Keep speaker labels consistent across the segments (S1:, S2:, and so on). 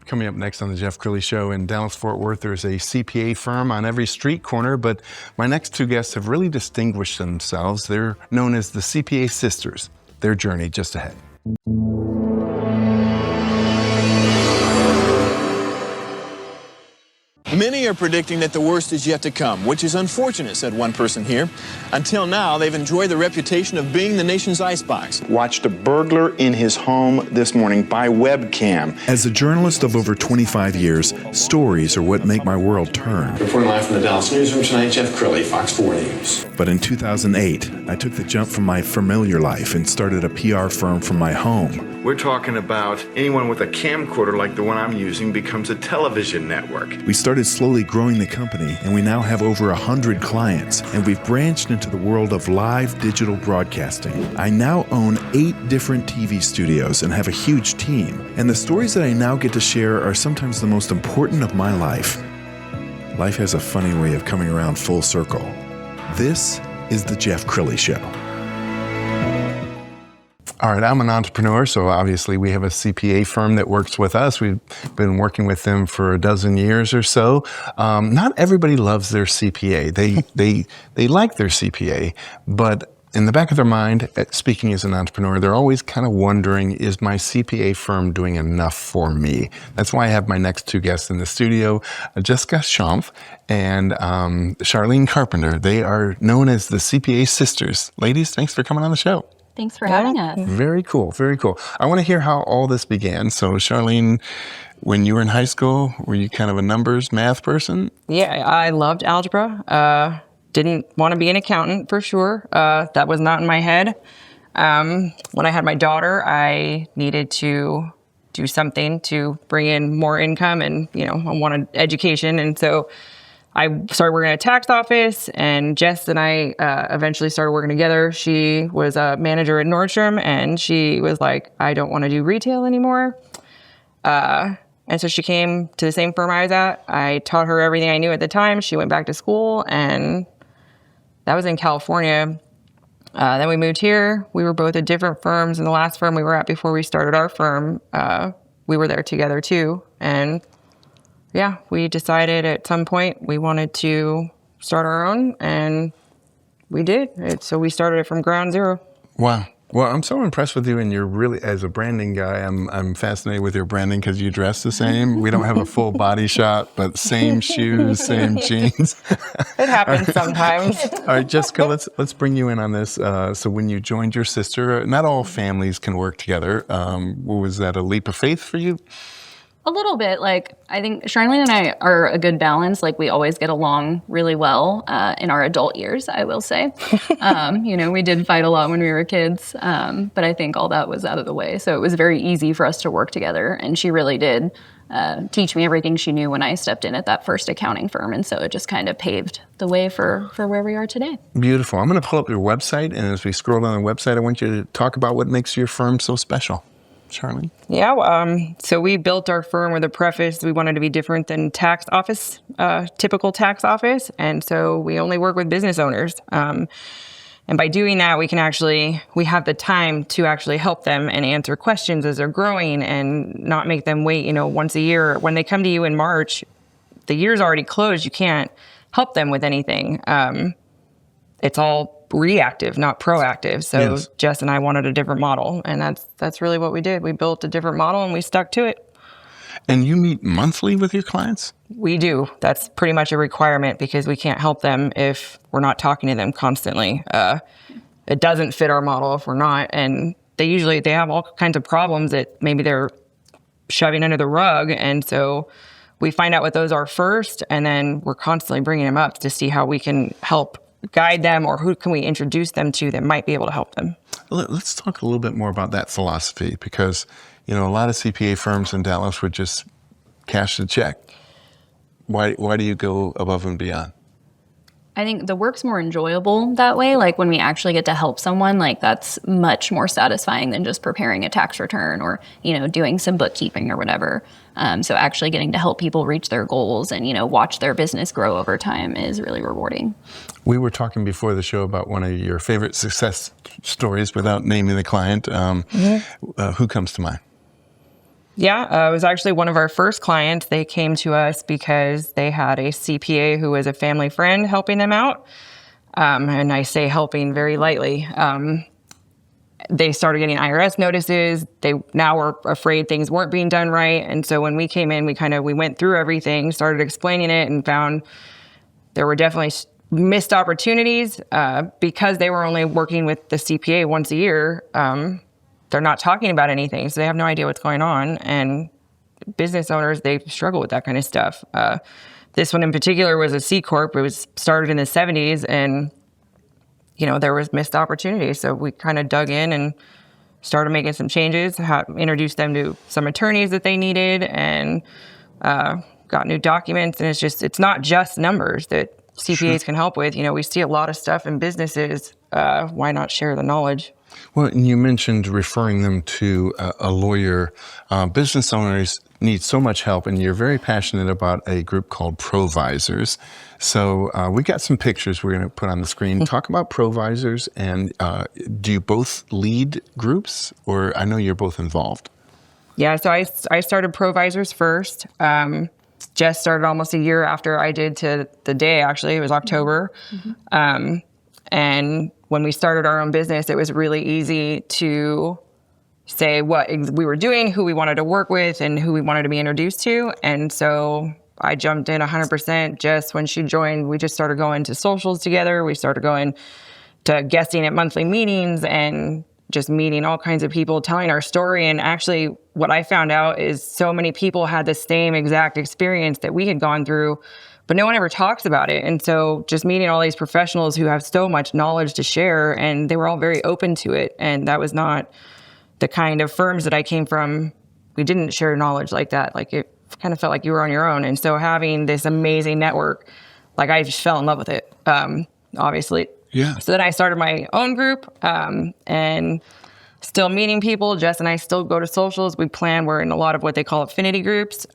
S1: Coming up next on the Jeff Crilley Show, in Dallas-Fort Worth, there's a CPA firm on every street corner, but my next two guests have really distinguished themselves. They're known as the CPA Sisters. Their journey just ahead.
S2: Many are predicting that the worst is yet to come, which is unfortunate, said one person here. Until now, they've enjoyed the reputation of being the nation's icebox.
S3: Watched a burglar in his home this morning by webcam.
S4: As a journalist of over 25 years, stories are what make my world turn.
S5: Reporting live from the Dallas newsroom tonight, Jeff Crilley, Fox 4 News.
S4: But in 2008, I took the jump from my familiar life and started a PR firm from my home.
S3: We're talking about anyone with a camcorder like the one I'm using becomes a television network.
S4: We started slowly growing the company, and we now have over 100 clients, and we've branched into the world of live digital broadcasting. I now own 8 different TV studios and have a huge team, and the stories that I now get to share are sometimes the most important of my life. Life has a funny way of coming around full circle. This is the Jeff Crilley Show.
S1: All right, I'm an entrepreneur, so obviously we have a CPA firm that works with us. We've been working with them for a dozen years or so. Not everybody loves their CPA. They like their CPA, but in the back of their mind, speaking as an entrepreneur, they're always kind of wondering, is my CPA firm doing enough for me? That's why I have my next two guests in the studio, Jessica Chompff and Charlene Carpenter. They are known as the CPA Sisters. Ladies, thanks for coming on the show.
S6: Thanks for having us.
S1: Very cool, very cool. I want to hear how all this began. So, Charlene, when you were in high school, were you kind of a numbers, math person?
S7: Yeah, I loved algebra. Didn't want to be an accountant for sure. That was not in my head. When I had my daughter, I needed to do something to bring in more income, and I wanted education, and so I started working at a tax office, and Jess and I eventually started working together. She was a manager at Nordstrom, and she was like, I don't want to do retail anymore. And so she came to the same firm I was at. I taught her everything I knew at the time. She went back to school, and that was in California. Then we moved here. We were both at different firms. And the last firm we were at before we started our firm, we were there together too. And yeah, we decided at some point we wanted to start our own, and we did. So we started it from ground zero.
S1: Wow. Well, I'm so impressed with you, and you're really, as a branding guy, I'm fascinated with your branding because you dress the same. We don't have a full body shot, but same shoes, same jeans.
S7: It happens sometimes.
S1: All right, Jessica, let's bring you in on this. So when you joined your sister, not all families can work together. Was that a leap of faith for you?
S6: A little bit. I think Charlene and I are a good balance. We always get along really well in our adult years, I will say. We did fight a lot when we were kids, but I think all that was out of the way. So it was very easy for us to work together, and she really did teach me everything she knew when I stepped in at that first accounting firm, and so it just kind of paved the way for where we are today.
S1: Beautiful. I'm going to pull up your website, and as we scroll down the website, I want you to talk about what makes your firm so special. Charlene?
S7: Yeah, so we built our firm with a preface. We wanted to be different than tax office, typical tax office, and so we only work with business owners. And by doing that, we have the time to actually help them and answer questions as they're growing, and not make them wait, once a year. When they come to you in March, the year's already closed. You can't help them with anything. It's all reactive, not proactive. So yes. Jess and I wanted a different model, and that's really what we did. We built a different model, and we stuck to it.
S1: And you meet monthly with your clients?
S7: We do. That's pretty much a requirement, because we can't help them if we're not talking to them constantly. It doesn't fit our model if we're not, and they have all kinds of problems that maybe they're shoving under the rug, and so we find out what those are first, and then we're constantly bringing them up to see how we can help guide them, or who can we introduce them to that might be able to help them.
S1: Let's talk a little bit more about that philosophy, because a lot of CPA firms in Dallas would just cash the check. Why do you go above and beyond?
S6: I think the work's more enjoyable that way. When we actually get to help someone, that's much more satisfying than just preparing a tax return or, doing some bookkeeping or whatever. So actually getting to help people reach their goals and, watch their business grow over time is really rewarding.
S1: We were talking before the show about one of your favorite success stories without naming the client. Who comes to mind?
S7: Yeah, it was actually one of our first clients. They came to us because they had a CPA who was a family friend helping them out. And I say helping very lightly. They started getting IRS notices. They now were afraid things weren't being done right. And so when we came in, we went through everything, started explaining it, and found there were definitely missed opportunities because they were only working with the CPA once a year. They're not talking about anything, so they have no idea what's going on. And business owners, they struggle with that kind of stuff. This one in particular was a C Corp. It was started in the 70s, and there was missed opportunities. So we kind of dug in and started making some changes, introduced them to some attorneys that they needed, and got new documents. And it's not just numbers that CPAs can help with. We see a lot of stuff in businesses. Why not share the knowledge?
S1: Well, and you mentioned referring them to a lawyer. Business owners need so much help, and you're very passionate about a group called Provisors. So we got some pictures we're going to put on the screen. Talk about Provisors, and do you both lead groups, or I know you're both involved?
S7: Yeah, so I started Provisors first. Just started almost a year after I did to the day, actually. It was October. And when we started our own business, it was really easy to say what we were doing, who we wanted to work with, and who we wanted to be introduced to. And so I jumped in 100%. Just when she joined, we just started going to socials together. We started going to guesting at monthly meetings and just meeting all kinds of people, telling our story. And actually, what I found out is so many people had the same exact experience that we had gone through, but no one ever talks about it. And so just meeting all these professionals who have so much knowledge to share, and they were all very open to it. And that was not the kind of firms that I came from. We didn't share knowledge like that. Like, it kind of felt like you were on your own. And so having this amazing network, I just fell in love with it, obviously.
S1: Yeah.
S7: So then I started my own group, and still meeting people. Jess and I still go to socials. We're in a lot of what they call affinity groups.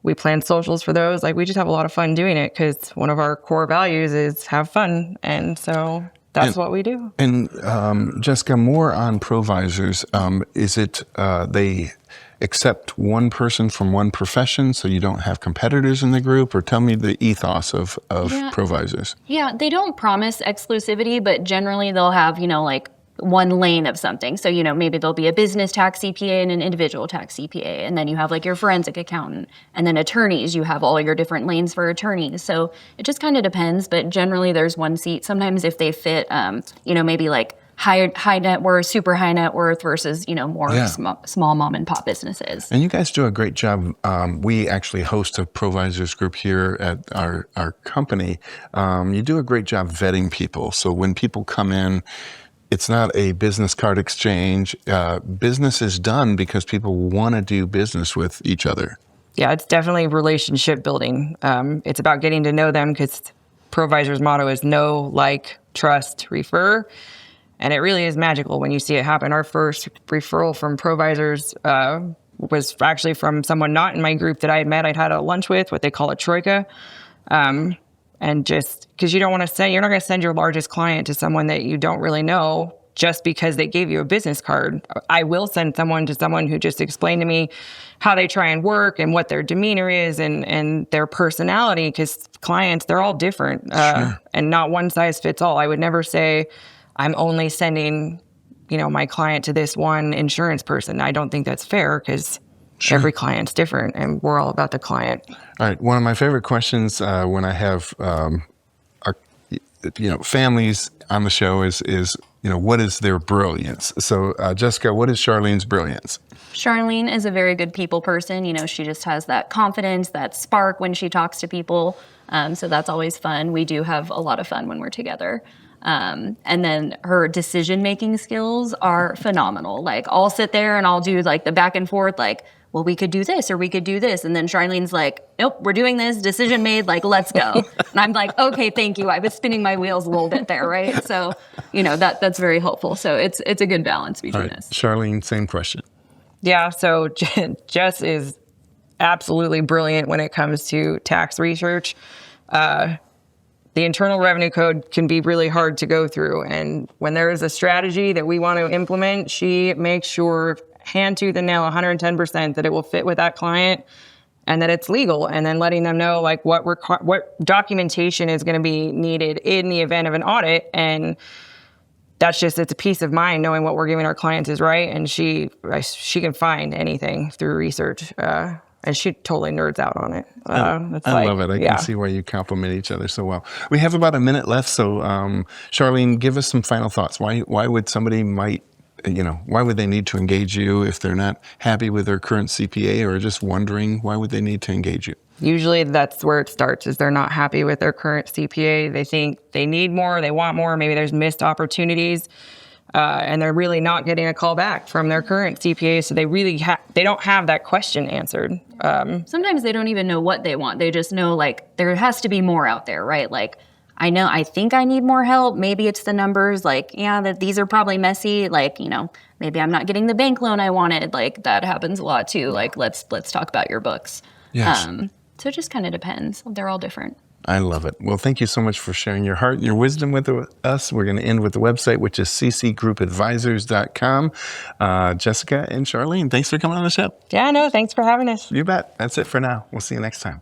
S7: We plan socials for those. We just have a lot of fun doing it because one of our core values is have fun. And so that's what we do.
S1: And Jessica, more on Provisors. Is it they accept one person from one profession so you don't have competitors in the group? Or tell me the ethos of Provisors.
S6: Yeah, they don't promise exclusivity, but generally they'll have, one lane of something. So, maybe there'll be a business tax CPA and an individual tax CPA. And then you have your forensic accountant. And then attorneys, you have all your different lanes for attorneys. So it just kind of depends. But generally there's one seat. Sometimes if they fit, maybe high net worth, super high net worth versus, more small mom and pop businesses.
S1: And you guys do a great job. We actually host a Provisors group here at our company. You do a great job vetting people. So when people come in, it's not a business card exchange. Business is done because people want to do business with each other.
S7: Yeah, it's definitely relationship building. It's about getting to know them because Provisors' motto is know, like, trust, refer. And it really is magical when you see it happen. Our first referral from Provisors was actually from someone not in my group that I had met. I'd had a lunch with, what they call a troika. And just because you're not going to send your largest client to someone that you don't really know just because they gave you a business card. I will send someone to someone who just explained to me how they try and work and what their demeanor is and their personality, because clients, they're all different, and not one size fits all. I would never say I'm only sending, my client to this one insurance person. I don't think that's fair because every client's different, and we're all about the client.
S1: All right. One of my favorite questions when I have our families on the show is what is their brilliance? So Jessica, what is Charlene's brilliance?
S6: Charlene is a very good people person. She just has that confidence, that spark when she talks to people. So that's always fun. We do have a lot of fun when we're together. And then her decision-making skills are phenomenal. I'll sit there and I'll do the back and forth, well, we could do this or we could do this. And then Charlene's nope, we're doing this, decision made, let's go. And I'm okay, thank you. I was spinning my wheels a little bit there, right? So, that's very helpful. So it's a good balance between us.
S1: Charlene, same question.
S7: Yeah, so Jess is absolutely brilliant when it comes to tax research. The Internal Revenue Code can be really hard to go through. And when there is a strategy that we want to implement, she makes sure hand tooth and nail 110% that it will fit with that client and that it's legal, and then letting them know like what documentation is going to be needed in the event of an audit. And that's just, it's a peace of mind knowing what we're giving our clients is right. And she can find anything through research. And she totally nerds out on it.
S1: I love it. I can see why you complement each other so well. We have about a minute left. So Charlene, give us some final thoughts. Why would somebody why would they need to engage you if they're not happy with their current CPA or just wondering why would they need to engage you?
S7: Usually that's where it starts, is they're not happy with their current CPA. They think they need more, they want more, maybe there's missed opportunities, and they're really not getting a call back from their current CPA, so they don't have that question answered.
S6: Sometimes they don't even know what they want. They just know, like, there has to be more out there, right? Like, I think I need more help. Maybe it's the numbers, like, that these are probably messy. Like, maybe I'm not getting the bank loan I wanted. Like, that happens a lot too. Like, let's talk about your books.
S1: Yes.
S6: So it just kind of depends. They're all different.
S1: I love it. Well, thank you so much for sharing your heart and your wisdom with us. We're going to end with the website, which is ccgroupadvisors.com. Jessica and Charlene, thanks for coming on the show.
S7: Yeah, no, thanks for having us.
S1: You bet. That's it for now. We'll see you next time.